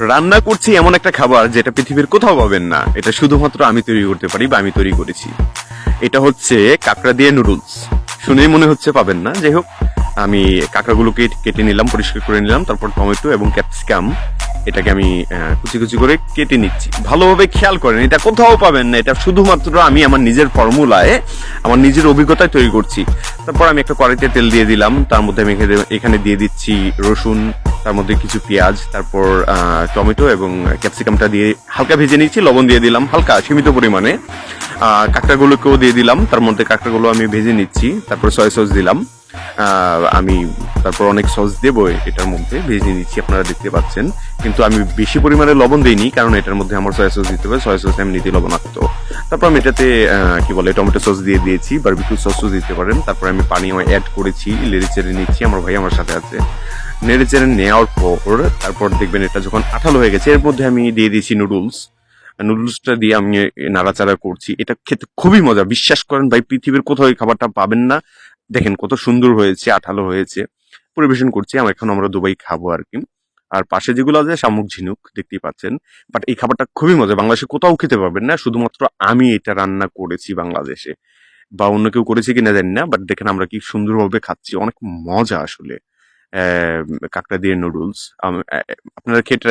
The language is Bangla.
রান্না করছি এমন একটা খাবার যেটা পৃথিবীর কোথাও পাবেন না, এটা শুধুমাত্র আমি তৈরি করতে পারি বা আমি তৈরি করেছি। এটা হচ্ছে কাঁকড়া দিয়ে নুডলস। শুনেই মনে হচ্ছে পাবেন না, যাই হোক। আমি কাঁকড়াগুলোকে কেটে নিলাম, পরিষ্কার করে নিলাম, তারপর টমেটো এবং ক্যাপসিকাম এটাকে আমি কুচি কুচি করে কেটে নিচ্ছি। ভালোভাবে খেয়াল করেন, এটা কোথাও পাবেন না, এটা শুধুমাত্র আমি আমার নিজের ফর্মুলায়, আমার নিজের অভিজ্ঞতায় তৈরি করছি। তারপর আমি একটা কড়াইতে তেল দিয়ে দিলাম, তার মধ্যে আমি এখানে দিয়ে দিচ্ছি রসুন, তার মধ্যে কিছু পেঁয়াজ, তারপর টমেটো এবং ক্যাপসিকামটা দিয়ে হালকা ভেজে নিচ্ছি, লবণ দিয়ে দিলাম হালকা সীমিত পরিমাণে। কাঁকড়াগুলোকেও দিয়ে দিলাম, তার মধ্যে কাঁকড়াগুলো আমি ভেজে নিচ্ছি, তারপর সয়া সস দিলাম। আমি তারপর অনেক সস দেবো এটার মধ্যে, ভেজে নিচ্ছি আপনারা দেখতে পাচ্ছেন। কিন্তু আমি বেশি পরিমাণে লবণ দিইনি, কারণ এটার মধ্যে আমার সয়া সস দিতে হবে, সয়া সস এমনিতেই লবণাক্ত। তারপর আমি এটাতে কি বলে টমেটো সস দিয়ে দিয়েছি, বারবিকিউ সসও দিতে পারেন। তারপর আমি পানি অ্যাড করেছি, নেড়ে চেড়ে নিচ্ছি, আমার ভাই আমার সাথে আছে। নেড়ে চেড়ে নেওয়ার পর তারপর দেখবেন এটা যখন আঠালো হয়ে গেছে, এর মধ্যে আমি দিয়ে দিয়েছি নুডলস। নুডলসটা দিয়ে আমি নাড়াচাড়া করছি। এটা খেতে খুবই মজা, বিশ্বাস করেন ভাই, পৃথিবীর কোথাও এই খাবারটা পাবেন না। দেখেন কত সুন্দর হয়েছে, আঠালো হয়েছে। পরিবেশন করছি, এখন আমরা দুবাই খাবো আর কি। আর পাশে যেগুলো আছে শামুক ঝিনুক দেখতেই পাচ্ছেন। বাট এই খাবারটা খুবই মজা, বাংলাদেশে কোথাও খেতে পাবেন না, শুধুমাত্র আমি এটা রান্না করেছি বাংলাদেশে। বা অন্য কেউ করেছে কিনা জানি না, বাট দেখেন আমরা কি সুন্দরভাবে খাচ্ছি, অনেক মজা আসলে। কাঁকড়া দিয়ে নুডলস আপনারা খেয়ে